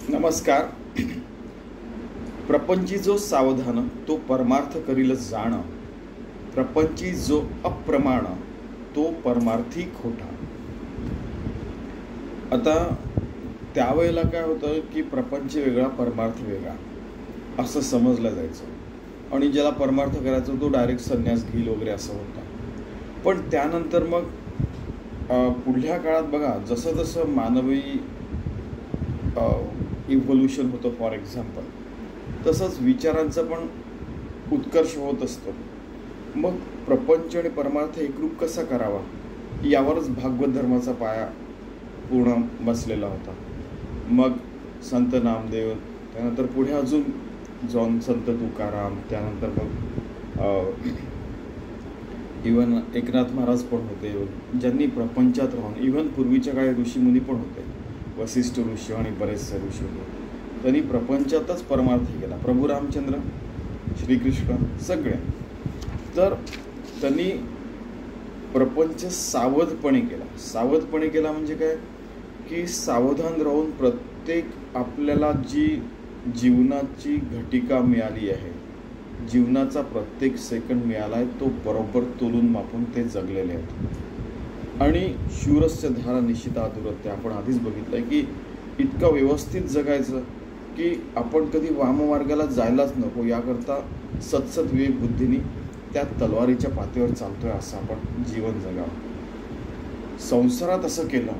नमस्कार. प्रपंची जो सावधान तो परमार्थ करील जाण, प्रपंची जो अप्रमाण तो परमार्थी खोटा. आता त्यावेळेला काय होतं की प्रपंच वेगळा परमार्थ वेगळा असं समजलं जायचं आणि ज्याला परमार्थ करायचा तो डायरेक्ट संन्यास घेईल वगैरे असं होतं. पण त्यानंतर मग पुढल्या काळात बघा जसं जसं मानवी इव्होल्युशन होतं फॉर एक्झाम्पल, तसंच विचारांचा पण उत्कर्ष होत असतो. मग प्रपंच आणि परमार्थ एकरूप कसा करावा यावरच भागवत धर्माचा पाया पूर्ण बसलेला होता. मग संत नामदेव, त्यानंतर पुढे अजून संत तुकाराम, त्यानंतर मग इवन एकनाथ महाराज पण होते ज्यांनी प्रपंचात राहून, इवन पूर्वीच्या काळी ऋषीमुनी पण होते, वसिष्ठ ऋषी आणि बरेचसे ऋषी होते, त्यांनी प्रपंचातच परमार्थ केला. प्रभू रामचंद्र, श्रीकृष्ण सगळे. तर त्यांनी प्रपंच सावधपणे केला म्हणजे काय की सावधान राहून प्रत्येक आपल्याला जी जीवनाची घटिका मिळाली आहे, जीवनाचा प्रत्येक सेकंड मिळाला आहे, तो बरोबर तोलून मापून ते जगलेले आहेत. आणि शूरस्य धारा निश्चिता दुरत्य आपण आधीच बघितलं आहे की इतकं व्यवस्थित जगायचं की आपण कधी वाममार्गाला जायलाच नको, याकरता सतसत विवेक बुद्धीने त्या तलवारीच्या पातीवर चालतोय असं आपण जीवन जगावं. संसारात असं केलं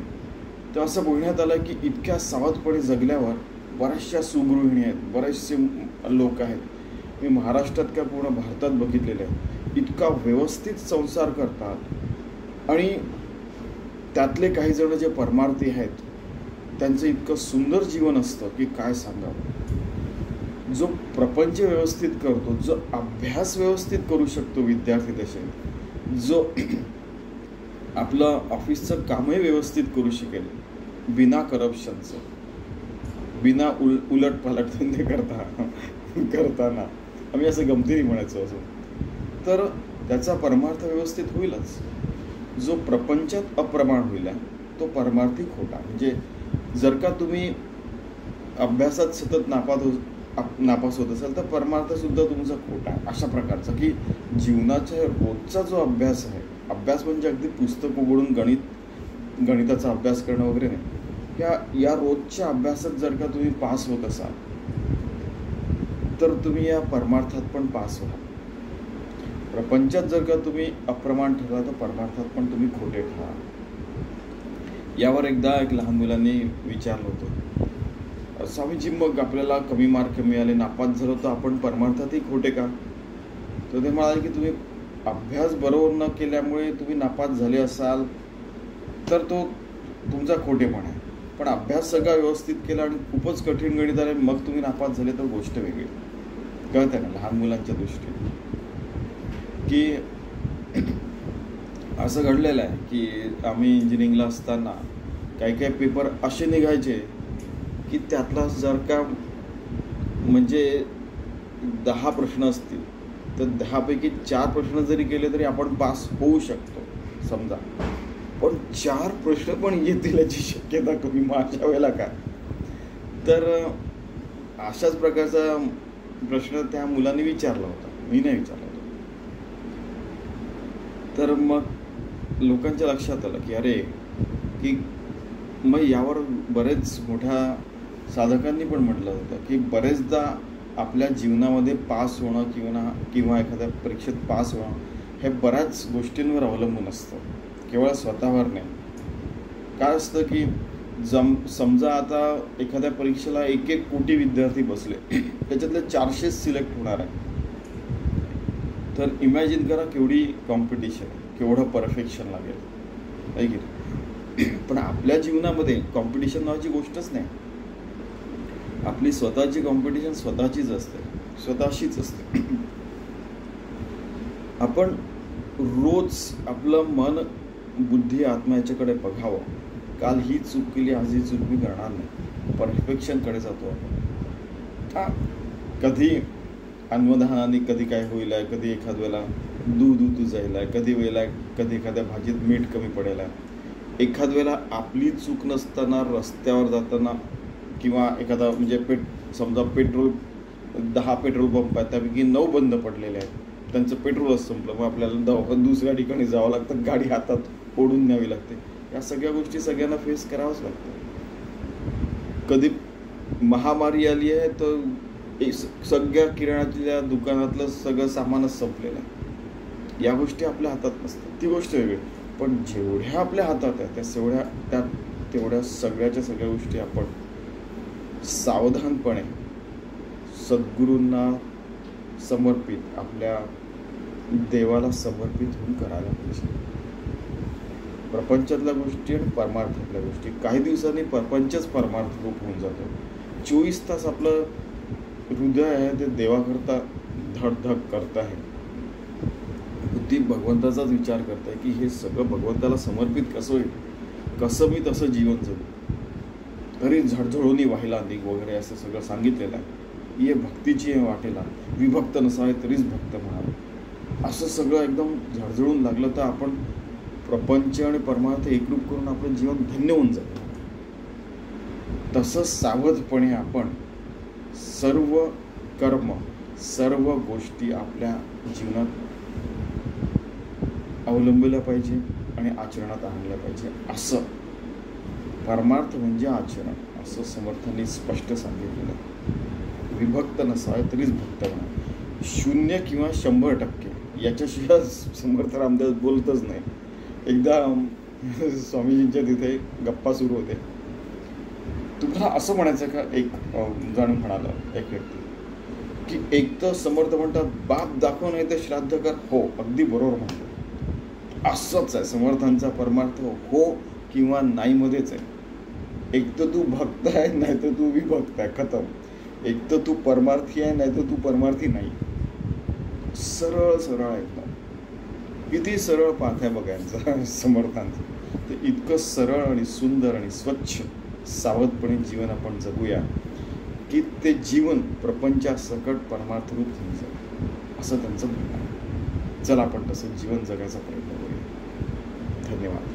तर असं बोलण्यात आलं की इतक्या सावधपणे जगल्यावर बऱ्याचशा सुगृहिणी आहेत, बरेचसे लोक आहेत, मी महाराष्ट्रात काय पूर्ण भारतात बघितलेले आहेत, इतका व्यवस्थित संसार करतात आणि त्यातले काही जण जे परमार्थी आहेत त्यांचं इतकं सुंदर जीवन असतं की काय सांगावं. जो प्रपंच व्यवस्थित करतो, जो अभ्यास व्यवस्थित करू शकतो विद्यार्थी दशेत, जो आपलं ऑफिसचं कामही व्यवस्थित करू शकेल बिना करप्शनचं, बिना उलटपालट धंदे करताना आम्ही असं गमतीने म्हणायचो असं, तर त्याचा परमार्थ व्यवस्थित होईलच. जो प्रपंचात अप्रमाण होईल तो परमार्थी खोटा. म्हणजे जर का तुम्ही अभ्यासात सतत नापास होत असाल तर परमार्थसुद्धा तुमचा खोटा आहे. अशा प्रकारचा की जीवनाच्या रोजचा जो अभ्यास आहे, अभ्यास म्हणजे अगदी पुस्तक उघडून गणिताचा अभ्यास करणं वगैरे नाही, या रोजच्या अभ्यासात जर का तुम्ही पास होत असाल तर तुम्ही या परमार्थात पण पास व्हा. प्रपंचात जर का तुम्ही अप्रमाण ठरला तर परमार्थात पण तुम्ही खोटे ठरा. यावर एकदा एक लहान मुलांनी विचारलं होतं, स्वामीजी मग आपल्याला कमी मार्क मिळाले, नापास झालो तर आपण परमार्थातही खोटे का? तर ते म्हणाले की तुम्ही अभ्यास बरोबर न केल्यामुळे तुम्ही नापास झाले असाल तर तो तुमचा खोटेपणा आहे, पण अभ्यास सगळा व्यवस्थित केला आणि खूपच कठीण गणित आले मग तुम्ही नापास झाले तर गोष्ट वेगळी. कळतं ना लहान मुलांच्या दृष्टीने की असं घडलेलं आहे की आम्ही इंजिनिअरिंगला असताना काही पेपर असे निघायचे की त्यातला जर का म्हणजे 10 प्रश्न असतील तर 10 पैकी 4 प्रश्न जरी केले तरी आपण पास होऊ शकतो समजा, पण 4 प्रश्न पण येतील याची शक्यता कमी. मग अशा वेळेला काय, तर अशाच प्रकारचा प्रश्न त्या मुलांनी विचारला होता, मी नाही विचारला होता. तर मग लोकांच्या लक्षात आलं की अरे की मग यावर बरेच मोठ्या साधकांनी पण म्हटलं होतं की बरेचदा आपल्या जीवनामध्ये पास होणं किंवा एखाद्या परीक्षेत पास होणं हे बऱ्याच गोष्टींवर अवलंबून असतं, केवळ स्वतःवर नाही. काय असतं की समजा आता एखाद्या परीक्षेला 1 कोटी विद्यार्थी बसले, त्याच्यातले 400 सिलेक्ट होणार आहे, तर इमॅजिन करा केवढी कॉम्पिटिशन आहे, केवढं परफेक्शन लागेल आहे की नाही. पण आपल्या जीवनामध्ये कॉम्पिटिशन नावाची गोष्टच नाही. आपली स्वतःची कॉम्पिटिशन स्वतःशीच असते. आपण रोज आपलं मन, बुद्धी, आत्मा याच्याकडे बघावं. काल ही चूक केली, आज ही चूक मी करणार नाही, परफेक्शनकडे जातो आपण. कधी अन्वधानाने कधी काय होईल आहे, कधी एखाद वेळेला दूध उतू जाईल आहे, कधी एखाद्या भाजीत मीठ कमी पडेल आहे, एखाद वेळेला आपली चूक नसताना रस्त्यावर जाताना किंवा एखादा म्हणजे समजा पेट्रोल 10 पेट्रोल पंप आहेत, त्यापैकी 9 बंद पडलेले आहेत, त्यांचं पेट्रोलच संपलं, मग आपल्याला दुसऱ्या ठिकाणी जावं लागतं, गाडी हातात ओढून न्यावी लागते. या सगळ्या गोष्टी सगळ्यांना फेस करावंच लागतं. कधी महामारी आली आहे तर सगळ्या किराणाच्या दुकानातलं सगळं सामानच संपलेलं आहे. या गोष्टी आपल्या हातात नसतात, ती गोष्ट वेगळी. पण जेवढ्या आपल्या हातात आहे तेवढ्या सगळ्याच्या सगळ्या गोष्टी आपण सावधानपणे सद्गुरूंना समर्पित, आपल्या देवाला समर्पित होऊन करायला पाहिजे. प्रपंचातल्या गोष्टी आणि परमार्थातल्या गोष्टी. काही दिवसांनी प्रपंचच परमार्थ रूप होऊन जातो. 24 तास आपलं हृदय आहे ते देवाकरता धडधड करत आहे, बुद्धी भगवंताचाच विचार करत आहे की हे सगळं भगवंताला समर्पित कसं होईल, कसं मी तसं जीवन जगू. तरी झडझडोनी व्हायला अधिक वगैरे असं सगळं सांगितलेलं आहे. ये भक्तीची वाटेला, विभक्त नसावे तरीच भक्त म्हणावे. असं सगळं एकदम झडझडून लागलं तर आपण प्रपंच आणि परमार्थ एकरूप करून आपलं जीवन धन्य होऊन जातं. तसंच सावधपणे आपण सर्व कर्म, सर्व गोष्टी आपल्या जीवनात अवलंबल्या पाहिजे आणि आचरणात आणल्या पाहिजे. असं परमार्थ म्हणजे आचरण, असं समर्थांनी स्पष्ट सांगितलेलं आहे. विभक्त नसावे तरीच भक्त म्हणा. 0 किंवा 100% याच्याशिवाय समर्थ रामदास बोलतच नाही. एकदा स्वामीजींच्या तिथे गप्पा सुरू होते. तुम्हाला असं म्हणायचं का, एक जण म्हणाला, एक व्यक्ती, की एक तर समर्थ म्हणतात बाप दाखव नाही तर श्राद्ध कर. हो, अगदी बरोबर म्हणतो. असंच आहे समर्थांचा परमार्थ, हो किंवा नाही मध्येच आहे. एक तर तू भक्त आहे, नाही तर तू विभक्त आहे, खतम. एक तर तू परमार्थी आहे, नाही तर तू परमार्थी नाही. सरळ सरळ एकदम. किती सरळ पाठ आहे बघायचं समर्थांचं. ते इतकं सरळ आणि सुंदर आणि स्वच्छ सावधपणे जीवन आपण जगूया की ते जीवन प्रपंचासकट परमार्थ रूप होऊन जाईल, असं त्यांचं म्हणणं आहे. चला आपण तसं जीवन जगायचा प्रयत्न करूया. धन्यवाद.